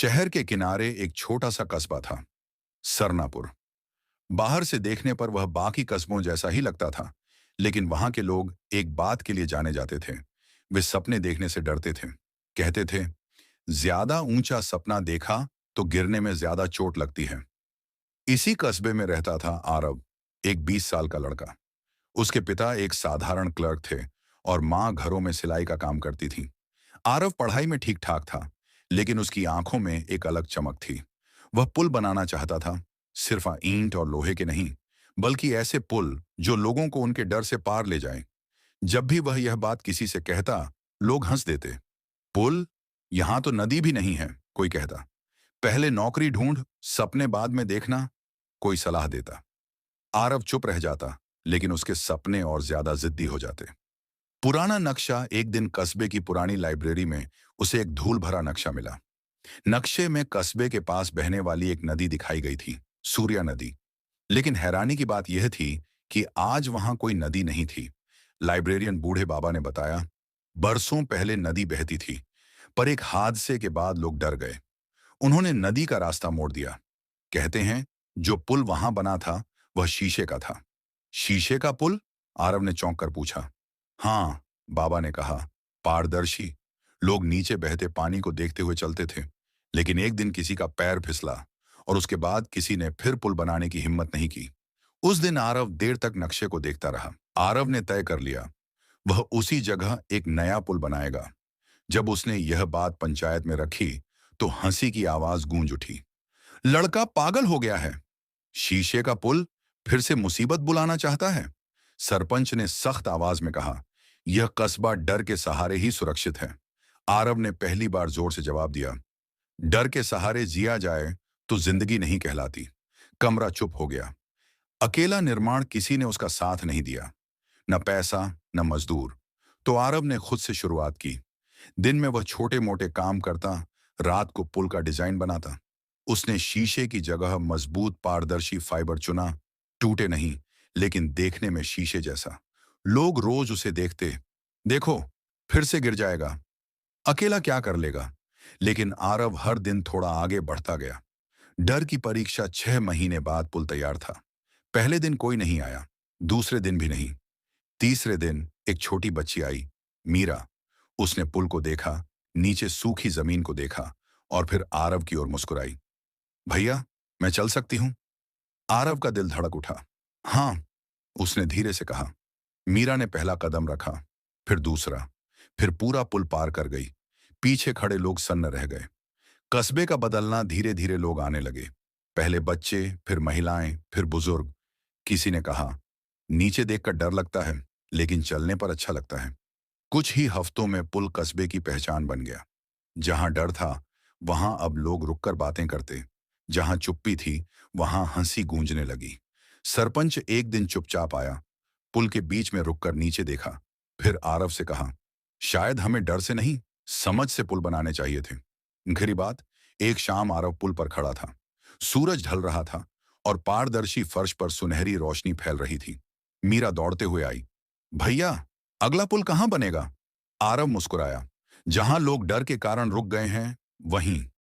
शहर के किनारे एक छोटा सा कस्बा था, सरनापुर। बाहर से देखने पर वह बाकी कस्बों जैसा ही लगता था, लेकिन वहां के लोग एक बात के लिए जाने जाते थे। वे सपने देखने से डरते थे। कहते थे, ज्यादा ऊंचा सपना देखा तो गिरने में ज्यादा चोट लगती है। इसी कस्बे में रहता था आरव, एक 20 साल का लड़का। उसके पिता एक साधारण क्लर्क थे और माँ घरों में सिलाई का काम करती थी। आरव पढ़ाई में ठीक ठाक था, लेकिन उसकी आंखों में एक अलग चमक थी। वह पुल बनाना चाहता था, सिर्फ ईंट और लोहे के नहीं, बल्कि ऐसे पुल जो लोगों को उनके डर से पार ले जाएं। जब भी वह यह बात किसी से कहता, लोग हंस देते। पुल? यहां तो नदी भी नहीं है, कोई कहता। पहले नौकरी ढूंढ, सपने बाद में देखना, कोई सलाह देता। आरव चुप रह जाता, लेकिन उसके सपने और ज्यादा जिद्दी हो जाते। पुराना नक्शा एक दिन कस्बे की पुरानी लाइब्रेरी में उसे एक धूल भरा नक्शा मिला। नक्शे में कस्बे के पास बहने वाली एक नदी दिखाई गई थी, सूर्या नदी। लेकिन हैरानी की बात यह थी कि आज वहां कोई नदी नहीं थी। लाइब्रेरियन बूढ़े बाबा ने बताया, बरसों पहले नदी बहती थी, पर एक हादसे के बाद लोग डर गए। उन्होंने नदी का रास्ता मोड़ दिया। कहते हैं, जो पुल वहां बना था वह शीशे का था। शीशे का पुल? आरव ने चौंक कर पूछा। हाँ, बाबा ने कहा, पारदर्शी। लोग नीचे बहते पानी को देखते हुए चलते थे। लेकिन एक दिन किसी का पैर फिसला और उसके बाद किसी ने फिर पुल बनाने की हिम्मत नहीं की। उस दिन आरव देर तक नक्शे को देखता रहा। आरव ने तय कर लिया, वह उसी जगह एक नया पुल बनाएगा। जब उसने यह बात पंचायत में रखी, तो हंसी की आवाज गूंज उठी। लड़का पागल हो गया है। शीशे का पुल फिर से मुसीबत बुलाना चाहता है। सरपंच ने सख्त आवाज में कहा, यह कस्बा डर के सहारे ही सुरक्षित है। आरव ने पहली बार जोर से जवाब दिया, डर के सहारे जिया जाए तो जिंदगी नहीं कहलाती। कमरा चुप हो गया। अकेला निर्माण किसी ने उसका साथ नहीं दिया, न पैसा न मजदूर। तो आरव ने खुद से शुरुआत की। दिन में वह छोटे मोटे काम करता, रात को पुल का डिजाइन बनाता। उसने शीशे की जगह मजबूत पारदर्शी फाइबर चुना, टूटे नहीं, लेकिन देखने में शीशे जैसा। लोग रोज उसे देखते, देखो फिर से गिर जाएगा, अकेला क्या कर लेगा। लेकिन आरव हर दिन थोड़ा आगे बढ़ता गया। डर की परीक्षा 6 महीने बाद पुल तैयार था। पहले दिन कोई नहीं आया, दूसरे दिन भी नहीं। तीसरे दिन एक छोटी बच्ची आई, मीरा। उसने पुल को देखा, नीचे सूखी जमीन को देखा और फिर आरव की ओर मुस्कुराई। भैया, मैं चल सकती हूँ? आरव का दिल धड़क उठा। हाँ, उसने धीरे से कहा। मीरा ने पहला कदम रखा, फिर दूसरा, फिर पूरा पुल पार कर गई। पीछे खड़े लोग सन्न रह गए। कस्बे का बदलना, धीरे धीरे लोग आने लगे। पहले बच्चे, फिर महिलाएं, फिर बुजुर्ग। किसी ने कहा, नीचे देखकर डर लगता है, लेकिन चलने पर अच्छा लगता है। कुछ ही हफ्तों में पुल कस्बे की पहचान बन गया। जहां डर था, वहां अब लोग रुककर बातें करते। जहां चुप्पी थी, वहां हंसी गूंजने लगी। सरपंच एक दिन चुपचाप आया, पुल के बीच में रुककर नीचे देखा, फिर आरव से कहा, शायद हमें डर से नहीं, समझ से पुल बनाने चाहिए थे। गहरी बात, एक शाम आरव पुल पर खड़ा था। सूरज ढल रहा था और पारदर्शी फर्श पर सुनहरी रोशनी फैल रही थी। मीरा दौड़ते हुए आई। भैया, अगला पुल कहां बनेगा? आरव मुस्कुराया। जहां लोग डर के कारण रुक गए हैं, वहीं।